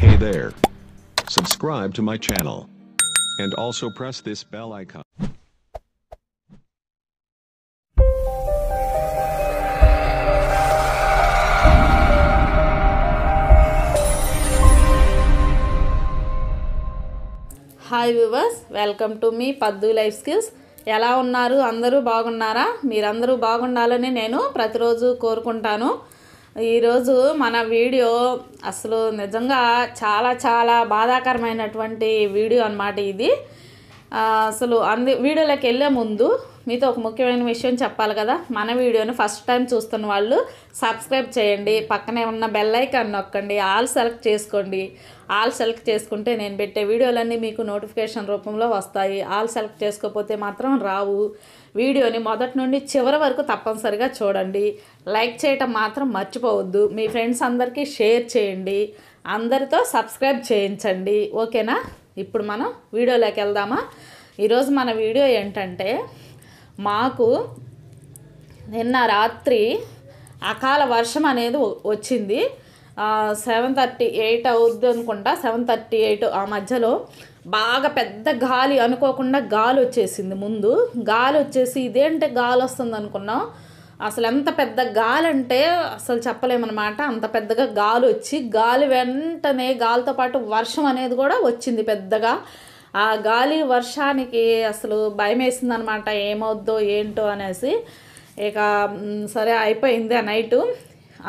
Hey there. Subscribe to my channel. And also press this bell icon. Hi viewers, welcome to మీ Paddu life skills. ఎలా ఉన్నారు? అందరూ బాగున్నారా? మీరందరూ బాగుండాలని నేను ప్రతిరోజు కోరుకుంటాను. ఈరోజు మన వీడియో అసలు నిజంగా చాలా బాధాకరమైనటువంటి వీడియో అన్నమాట ఇది. అసలు వీడియోలోకి వెళ్ళే ముందు మీతో ఒక ముఖ్యమైన విషయం చెప్పాలి కదా. మన వీడియోని ఫస్ట్ టైం చూస్తున్న వాళ్ళు సబ్స్క్రైబ్ చేయండి, పక్కనే ఉన్న బెల్ ఐకాన్ నొక్కండి, ఆల్ సెలెక్ట్ చేసుకోండి. ఆల్ సెలెక్ట్ చేసుకుంటే నేను పెట్టే వీడియోలన్నీ మీకు నోటిఫికేషన్ రూపంలో వస్తాయి. ఆల్ సెలెక్ట్ చేసుకోకపోతే మాత్రం రావు. వీడియోని మొదటి నుండి చివరి వరకు తప్పనిసరిగా చూడండి. లైక్ చేయటం మాత్రం మర్చిపోవద్దు. మీ ఫ్రెండ్స్ అందరికీ షేర్ చేయండి, అందరితో సబ్స్క్రైబ్ చేయించండి. ఓకేనా? ఇప్పుడు మనం వీడియోలోకి వెళ్దామా? ఈరోజు మన వీడియో ఏంటంటే, మాకు నిన్న రాత్రి అకాల వర్షం అనేది వచ్చింది. 7:38 అవుద్ది అనుకుంటా, 7:38 ఆ మధ్యలో బాగా పెద్ద గాలి, అనుకోకుండా గాలి వచ్చేసింది. ముందు గాలి వచ్చేసి ఇదేంటే గాలి వస్తుంది అనుకున్నాం. అసలు ఎంత పెద్ద గాలి అంటే అసలు చెప్పలేమన్నమాట. అంత పెద్దగా గాలి వచ్చి, గాలి వెంటనే గాలితో పాటు వర్షం అనేది కూడా వచ్చింది పెద్దగా. ఆ గాలి వర్షానికి అసలు భయం వేసింది అనమాట, ఏమవుద్దో ఏంటో అనేసి. ఇక సరే అయిపోయింది ఆ నైటు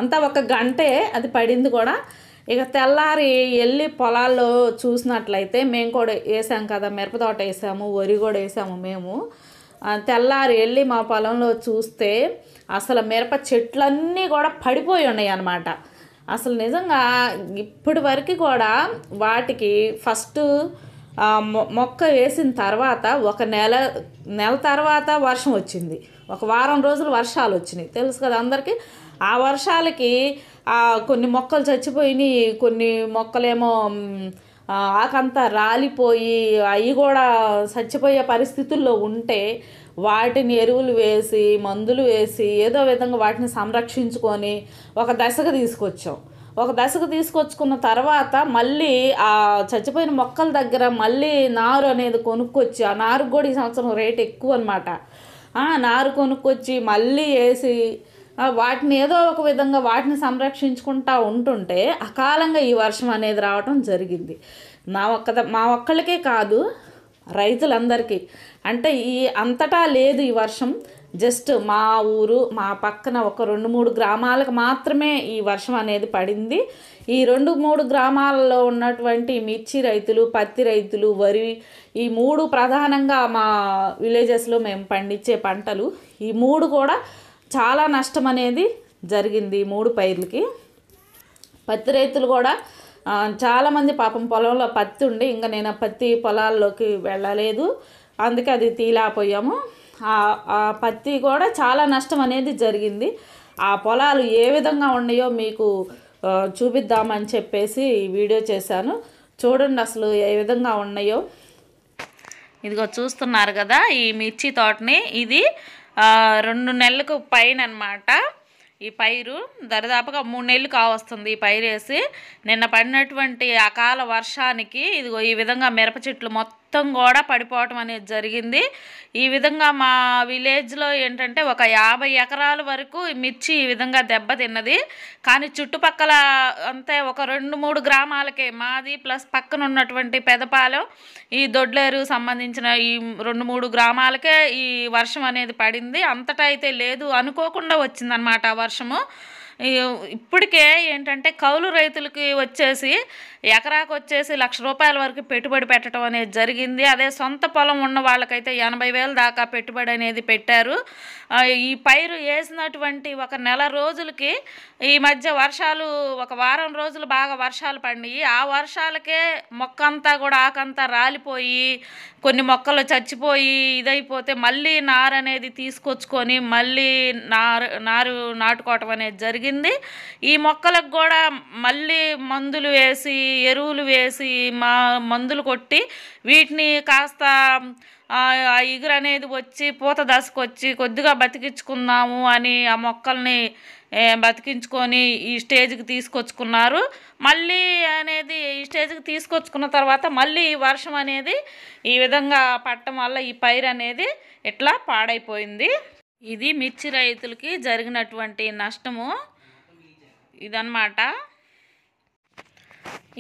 అంతా, ఒక గంటే అది పడింది కూడా. ఇక తెల్లారి వెళ్ళి పొలాల్లో చూసినట్లయితే, మేము కూడా వేసాం కదా, మిరపతోట వేసాము, వరి కూడా వేసాము మేము. తెల్లారి వెళ్ళి మా పొలంలో చూస్తే అసలు మిరప చెట్లన్నీ కూడా పడిపోయి ఉన్నాయి అన్నమాట. అసలు నిజంగా ఇప్పటి వరకు కూడా వాటికి ఫస్ట్ మొక్క వేసిన తర్వాత ఒక నెల తర్వాత వర్షం వచ్చింది. ఒక వారం రోజులు వర్షాలు వచ్చినాయి, తెలుసు కదా అందరికీ. ఆ వర్షాలకి కొన్ని మొక్కలు చచ్చిపోయినాయి, కొన్ని మొక్కలేమో ఆకంతా రాలిపోయి అవి కూడా చచ్చిపోయే పరిస్థితుల్లో ఉంటే వాటిని ఎరువులు వేసి, మందులు వేసి, ఏదో విధంగా వాటిని సంరక్షించుకొని ఒక దశకు తీసుకొచ్చాం. ఒక దశకు తీసుకొచ్చుకున్న తర్వాత మళ్ళీ ఆ చచ్చిపోయిన మొక్కల దగ్గర మళ్ళీ నారు అనేది కొనుక్కొచ్చి, ఆ నారు కూడా ఈ సంవత్సరం రేట్ ఎక్కువ అనమాట. నారు కొనుక్కొచ్చి మళ్ళీ వేసి వాటిని ఏదో ఒక విధంగా వాటిని సంరక్షించుకుంటూ ఉంటుంటే అకాలంగా ఈ వర్షం అనేది రావటం జరిగింది. మా ఒక్కళ్ళకే కాదు, రైతులందరికీ. అంటే ఈ అంతటా లేదు ఈ వర్షం. జస్ట్ మా ఊరు, మా పక్కన ఒక 2-3 గ్రామాలకు మాత్రమే ఈ వర్షం అనేది పడింది. ఈ 2-3 గ్రామాలలో ఉన్నటువంటి మిర్చి రైతులు, పత్తి రైతులు, వరి, ఈ 3 ప్రధానంగా మా విలేజెస్లో మేము పండించే పంటలు. ఈ 3 కూడా చాలా నష్టం అనేది జరిగింది. 3 పైర్లకి. పత్తి రైతులు కూడా చాలామంది పాపం పొలంలో పత్తి ఉండి, ఇంకా నేను ఆ పత్తి పొలాల్లోకి వెళ్ళలేదు, అందుకే అది తీలాపోయాము. ఆ పత్తి కూడా చాలా నష్టం అనేది జరిగింది. ఆ పొలాలు ఏ విధంగా ఉన్నాయో మీకు చూపిద్దామని చెప్పేసి ఈ వీడియో చేశాను. చూడండి అసలు ఏ విధంగా ఉన్నాయో. ఇదిగో చూస్తున్నారు కదా ఈ మిర్చి తోటని. ఇది 2 నెలలకు పైన అన్నమాట. ఈ పైరు దరిదాపుగా 3 నెలలు కావస్తుంది ఈ పైరు వేసి. నిన్న పడినటువంటి అకాల వర్షానికి ఇదిగో ఈ విధంగా మిరప చెట్లు మొత్తం కూడా పడిపోవటం అనేది జరిగింది. ఈ విధంగా మా విలేజ్లో ఏంటంటే ఒక 50 ఎకరాల వరకు మిర్చి ఈ విధంగా దెబ్బతిన్నది. కానీ చుట్టుపక్కల అంతే ఒక 2-3 గ్రామాలకే, మాది ప్లస్ పక్కన ఉన్నటువంటి పెదపాలెం, ఈ దొడ్లేరు సంబంధించిన ఈ 2-3 గ్రామాలకే ఈ వర్షం అనేది పడింది. అంతటా అయితే లేదు, అనుకోకుండా వచ్చిందనమాట ఆ వర్షము. ఇప్పటికే ఏంటంటే కౌలు రైతులకి వచ్చేసి ఎకరాకు వచ్చేసి ₹1,00,000 వరకు పెట్టుబడి పెట్టడం అనేది జరిగింది. అదే సొంత పొలం ఉన్న వాళ్ళకైతే 80,000 దాకా పెట్టుబడి అనేది పెట్టారు. ఈ పైరు వేసినటువంటి ఒక నెల రోజులకి ఈ మధ్య వర్షాలు, ఒక వారం రోజులు బాగా వర్షాలు పడినాయి. ఆ వర్షాలకే మొక్క అంతా కూడా ఆకంతా రాలిపోయి, కొన్ని మొక్కలు చచ్చిపోయి ఇదైపోతే మళ్ళీ నారు అనేది తీసుకొచ్చుకొని మళ్ళీ నారు నాటుకోవటం అనేది జరిగింది. ఈ మొక్కలకు కూడా మళ్ళీ మందులు వేసి, ఎరువులు వేసి, మందులు కొట్టి వీటిని కాస్త ఇగురు అనేది వచ్చి పూత దశకు వచ్చి కొద్దిగా బతికించుకుందాము అని ఆ మొక్కల్ని బతికించుకొని ఈ స్టేజ్కి తీసుకొచ్చుకున్నారు. మళ్ళీ అనేది ఈ స్టేజ్కి తీసుకొచ్చుకున్న తర్వాత మళ్ళీ ఈ వర్షం అనేది ఈ విధంగా పట్టడం వల్ల ఈ పైరు అనేది ఇట్లా పాడైపోయింది. ఇది మిర్చి రైతులకి జరిగినటువంటి నష్టము ఇదన్నమాట.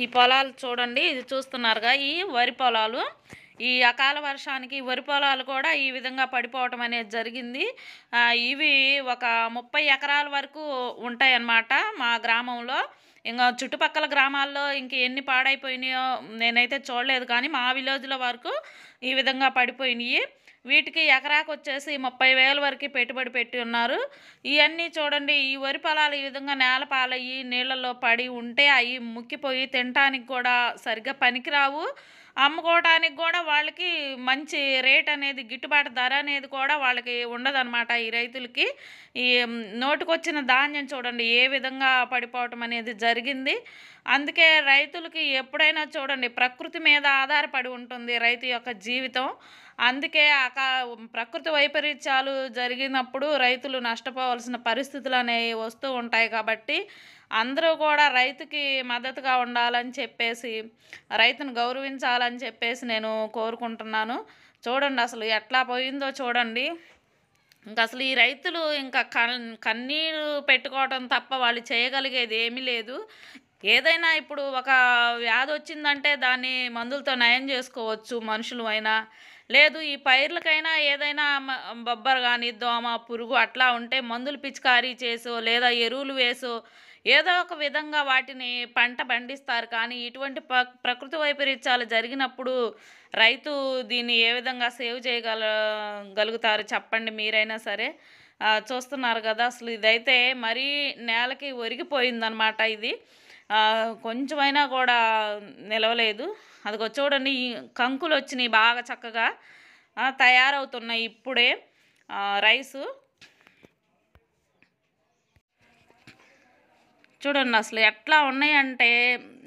ఈ పొలాలు చూడండి, ఇది చూస్తున్నారుగా, ఈ వరి పొలాలు. ఈ అకాల వర్షానికి వరి పొలాలు కూడా ఈ విధంగా పడిపోవటం అనేది జరిగింది. ఇవి ఒక 30 ఎకరాల వరకు ఉంటాయన్నమాట మా గ్రామంలో. ఇంకా చుట్టుపక్కల గ్రామాల్లో ఇంక ఎన్ని పాడైపోయినాయో నేనైతే చూడలేదు, కానీ మా విలేజ్లో వరకు ఈ విధంగా పడిపోయినాయి. వీటికి ఎకరాకు వచ్చేసి 30,000 వరకు పెట్టుబడి పెట్టి ఉన్నారు. ఇవన్నీ చూడండి, ఈ వరి పొలాలు ఈ విధంగా నేల పాలయ్యి నీళ్ళల్లో పడి ఉంటే అవి ముక్కిపోయి తినటానికి కూడా సరిగ్గా పనికిరావు. అమ్ముకోవడానికి కూడా వాళ్ళకి మంచి రేట్ అనేది, గిట్టుబాటు ధర అనేది కూడా వాళ్ళకి ఉండదన్నమాట ఈ రైతులకి. ఈ నోటికొచ్చిన ధాన్యం చూడండి ఏ విధంగా పడిపోవటం అనేది జరిగింది. అందుకే రైతులకి ఎప్పుడైనా చూడండి ప్రకృతి మీద ఆధారపడి ఉంటుంది రైతు యొక్క జీవితం. అందుకే ప్రకృతి వైపరీత్యాలు జరిగినప్పుడు రైతులు నష్టపోవాల్సిన పరిస్థితులు అనేవి వస్తూ ఉంటాయి. కాబట్టి అందరూ కూడా రైతుకి మద్దతుగా ఉండాలని చెప్పేసి, రైతును గౌరవించాలని చెప్పేసి నేను కోరుకుంటున్నాను. చూడండి అసలు ఎట్లా పోయిందో చూడండి. ఇంకా అసలు ఈ రైతులు ఇంకా కన్నీరు పెట్టుకోవడం తప్ప వాళ్ళు చేయగలిగేది ఏమీ లేదు. ఏదైనా ఇప్పుడు ఒక వ్యాధి వచ్చిందంటే దాన్ని మందులతో నయం చేసుకోవచ్చు మనుషులు అయినా, లేదు ఈ పైర్లకైనా ఏదైనా బొబ్బరు కానీ దోమ పురుగు అట్లా ఉంటే మందులు పిచికారీ చేసో లేదా ఎరువులు వేసో ఏదో ఒక విధంగా వాటిని పంట పండిస్తారు. కానీ ఇటువంటి ప్రకృతి వైపరీత్యాలు జరిగినప్పుడు రైతు దీన్ని ఏ విధంగా సేవ్ చేయగలుగుతారు చెప్పండి మీరైనా సరే. చూస్తున్నారు కదా, అసలు ఇదైతే మరీ నేలకి ఒరిగిపోయిందనమాట. ఇది కొంచెమైనా కూడా నిలవలేదు. అదిగో చూడండి, ఈ కంకులు వచ్చినాయి బాగా చక్కగా తయారవుతున్నాయి ఇప్పుడే రైసు. చూడండి అసలు ఎట్లా ఉన్నాయంటే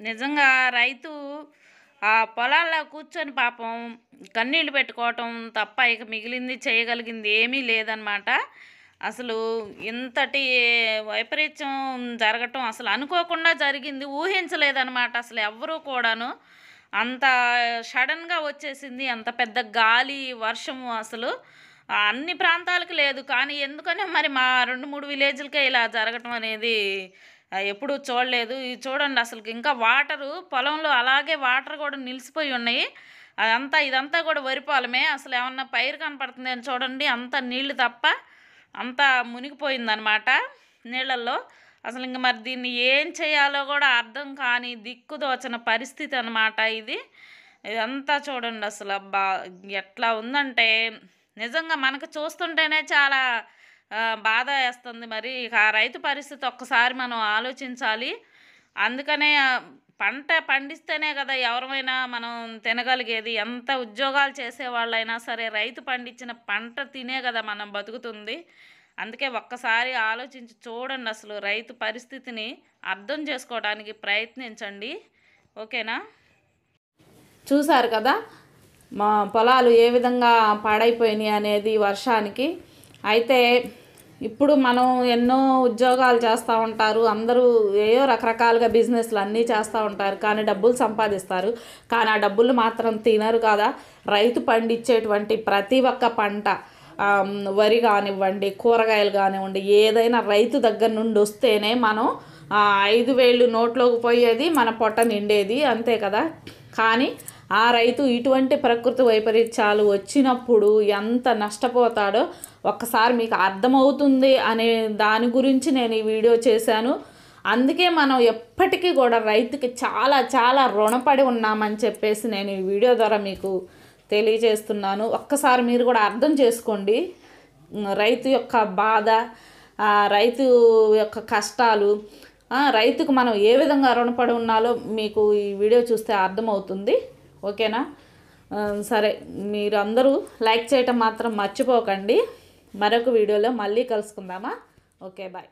నిజంగా రైతు ఆ పొలాల్లో కూర్చొని పాపం కన్నీళ్ళు పెట్టుకోవటం తప్ప ఇక మిగిలింది చేయగలిగింది ఏమీ లేదనమాట. అసలు ఇంతటి వైపరీత్యం జరగటం అసలు అనుకోకుండా జరిగింది, ఊహించలేదనమాట అసలు ఎవ్వరూ కూడాను. అంత సడన్గా వచ్చేసింది, అంత పెద్ద గాలి వర్షము అసలు అన్ని ప్రాంతాలకు లేదు. కానీ ఎందుకనే మరి మా 2-3 విలేజ్లకే ఇలా జరగటం అనేది ఎప్పుడూ చూడలేదు. ఇది చూడండి అసలు ఇంకా వాటరు పొలంలో అలాగే వాటర్ కూడా నిలిచిపోయి ఉన్నాయి. ఇదంతా కూడా వరి పొలమే. అసలు ఏమన్నా పైరు కనపడుతుంది అని చూడండి, అంత నీళ్లు తప్ప అంతా మునిగిపోయిందనమాట నీళ్ళల్లో. అసలు ఇంక మరి దీన్ని ఏం చేయాలో కూడా అర్థం కాని దిక్కుదోచన పరిస్థితి అనమాట ఇది. ఇదంతా చూడండి అసలు అబ్బా ఎట్లా ఉందంటే నిజంగా మనకు చూస్తుంటేనే చాలా బాధ వేస్తుంది. మరి ఆ రైతు పరిస్థితి ఒక్కసారి మనం ఆలోచించాలి. అందుకనే పంట పండిస్తేనే కదా ఎవరైనా మనం తినగలిగేది. ఎంత ఉద్యోగాలు చేసేవాళ్ళైనా సరే రైతు పండించిన పంట తినే కదా మనం బతుకుతుంది. అందుకే ఒక్కసారి ఆలోచించి చూడండి, అసలు రైతు పరిస్థితిని అర్థం చేసుకోవడానికి ప్రయత్నించండి. ఓకేనా? చూశారు కదా మా పొలాలు ఏ విధంగా పాడైపోయినాయి అనేది వర్షానికి. అయితే ఇప్పుడు మనం ఎన్నో ఉద్యోగాలు చేస్తూ ఉంటారు, అందరూ ఏయో రకరకాలుగా బిజినెస్లు అన్నీ చేస్తూ ఉంటారు, కానీ డబ్బులు సంపాదిస్తారు. కానీ ఆ డబ్బులు మాత్రం తినరు కదా. రైతు పండించేటువంటి ప్రతి ఒక్క పంట, వరి కానివ్వండి, కూరగాయలు కానివ్వండి, ఏదైనా రైతు దగ్గర నుండి వస్తేనే మనం 5,000 నోట్లోకి పోయేది, మన పొట్ట నిండేది, అంతే కదా. కానీ ఆ రైతు ఇటువంటి ప్రకృతి వైపరీత్యాలు వచ్చినప్పుడు ఎంత నష్టపోతాడో ఒక్కసారి మీకు అర్థమవుతుంది అనే దాని గురించి నేను ఈ వీడియో చేశాను. అందుకే మనం ఎప్పటికీ కూడా రైతుకి చాలా చాలా రుణపడి ఉన్నామని చెప్పేసి నేను ఈ వీడియో ద్వారా మీకు తెలియజేస్తున్నాను. ఒక్కసారి మీరు కూడా అర్థం చేసుకోండి రైతు యొక్క బాధ, రైతు యొక్క కష్టాలు, రైతుకు మనం ఏ విధంగా రుణపడి ఉన్నాలో మీకు ఈ వీడియో చూస్తే అర్థమవుతుంది. ఓకేనా? సరే, మీరు అందరూ లైక్ చేయటం మాత్రం మర్చిపోకండి. మరొక వీడియోలో మళ్ళీ కలుసుకుందామా? Okay, bye.